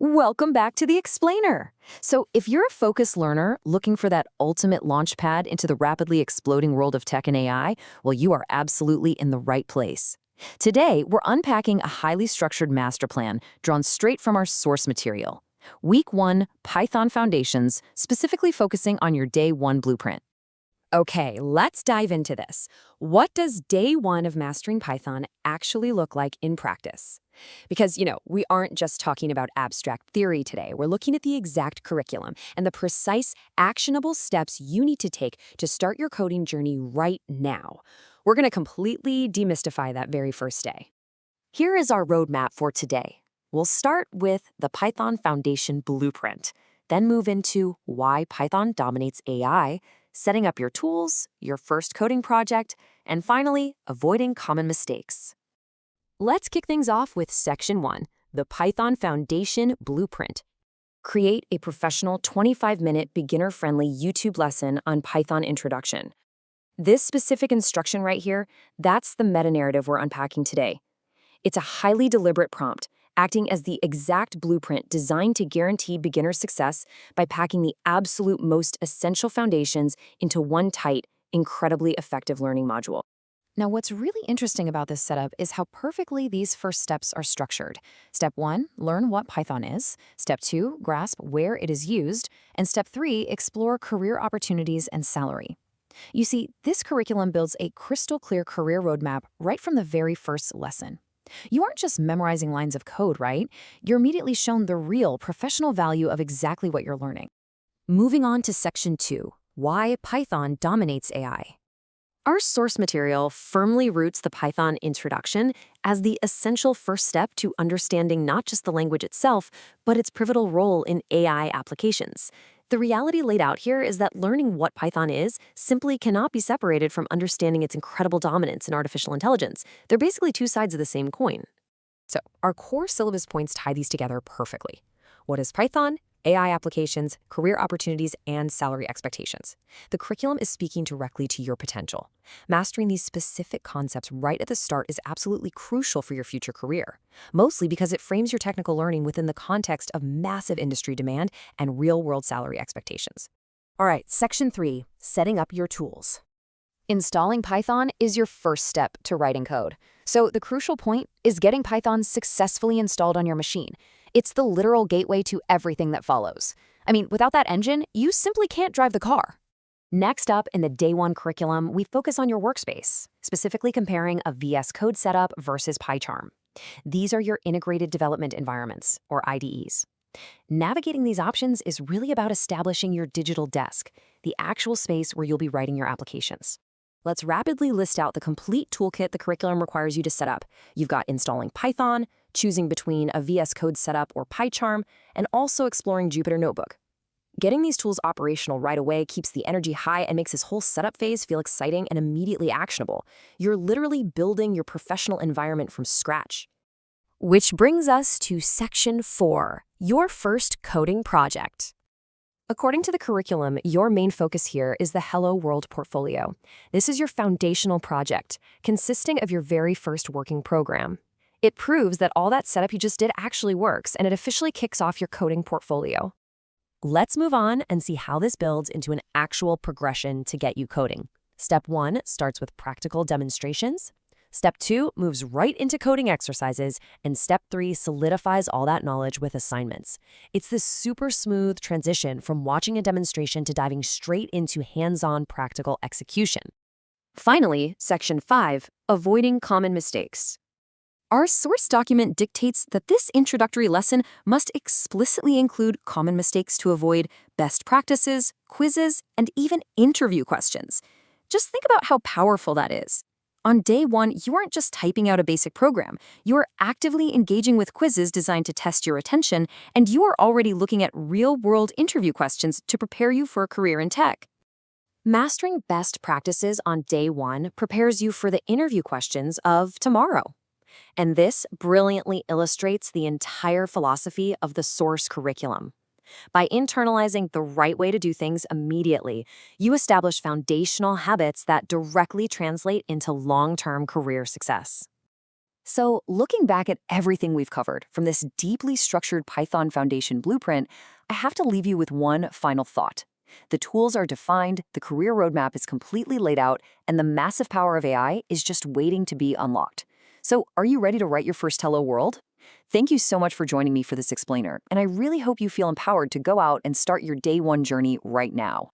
Welcome back to the Explainer. So, if you're a focused learner looking for that ultimate launchpad into the rapidly exploding world of tech and AI, well, you are absolutely in the right place. Today, we're unpacking a highly structured master plan drawn straight from our source material. Week 1 Python Foundations, specifically focusing on your Day 1 blueprint. Okay, let's dive into this. What does day 1 of mastering Python actually look like in practice? Because, we aren't just talking about abstract theory today. We're looking at the exact curriculum and the precise, actionable steps you need to take to start your coding journey right now. We're going to completely demystify that very first day. Here is our roadmap for today. We'll start with the Python Foundation Blueprint, then move into why Python dominates AI, setting up your tools, your first coding project, and finally, avoiding common mistakes. Let's kick things off with Section 1, the Python Foundation Blueprint. Create a professional 25-minute beginner-friendly YouTube lesson on Python introduction. This specific instruction right here, that's the meta-narrative we're unpacking today. It's a highly deliberate prompt, acting as the exact blueprint designed to guarantee beginner success by packing the absolute most essential foundations into one tight, incredibly effective learning module. Now, what's really interesting about this setup is how perfectly these first steps are structured. Step 1, learn what Python is. Step 2, grasp where it is used. And Step 3, explore career opportunities and salary. You see, this curriculum builds a crystal-clear career roadmap right from the very first lesson. You aren't just memorizing lines of code, right? You're immediately shown the real professional value of exactly what you're learning. Moving on to Section 2, why Python dominates AI. Our source material firmly roots the Python introduction as the essential first step to understanding not just the language itself, but its pivotal role in AI applications. The reality laid out here is that learning what Python is simply cannot be separated from understanding its incredible dominance in artificial intelligence. They're basically two sides of the same coin. So, our core syllabus points tie these together perfectly. What is Python? AI applications, career opportunities, and salary expectations. The curriculum is speaking directly to your potential. Mastering these specific concepts right at the start is absolutely crucial for your future career, mostly because it frames your technical learning within the context of massive industry demand and real-world salary expectations. All right, Section 3, setting up your tools. Installing Python is your first step to writing code. So the crucial point is getting Python successfully installed on your machine. It's the literal gateway to everything that follows. I mean, without that engine, you simply can't drive the car. Next up in the Day 1 curriculum, we focus on your workspace, specifically comparing a VS Code setup versus PyCharm. These are your integrated development environments, or IDEs. Navigating these options is really about establishing your digital desk, the actual space where you'll be writing your applications. Let's rapidly list out the complete toolkit the curriculum requires you to set up. You've got installing Python, choosing between a VS Code setup or PyCharm, and also exploring Jupyter Notebook. Getting these tools operational right away keeps the energy high and makes this whole setup phase feel exciting and immediately actionable. You're literally building your professional environment from scratch. Which brings us to Section 4, your first coding project. According to the curriculum, your main focus here is the Hello World portfolio. This is your foundational project, consisting of your very first working program. It proves that all that setup you just did actually works, and it officially kicks off your coding portfolio. Let's move on and see how this builds into an actual progression to get you coding. Step 1 starts with practical demonstrations. Step 2 moves right into coding exercises, and Step 3 solidifies all that knowledge with assignments. It's this super smooth transition from watching a demonstration to diving straight into hands-on practical execution. Finally, Section 5, avoiding common mistakes. Our source document dictates that this introductory lesson must explicitly include common mistakes to avoid, best practices, quizzes, and even interview questions. Just think about how powerful that is. On Day 1, you aren't just typing out a basic program. You're actively engaging with quizzes designed to test your attention, and you are already looking at real-world interview questions to prepare you for a career in tech. Mastering best practices on Day 1 prepares you for the interview questions of tomorrow. And this brilliantly illustrates the entire philosophy of the source curriculum. By internalizing the right way to do things immediately, you establish foundational habits that directly translate into long-term career success. So, looking back at everything we've covered, from this deeply structured Python Foundation blueprint, I have to leave you with one final thought. The tools are defined, the career roadmap is completely laid out, and the massive power of AI is just waiting to be unlocked. So, are you ready to write your first Hello World? Thank you so much for joining me for this explainer, and I really hope you feel empowered to go out and start your day one journey right now.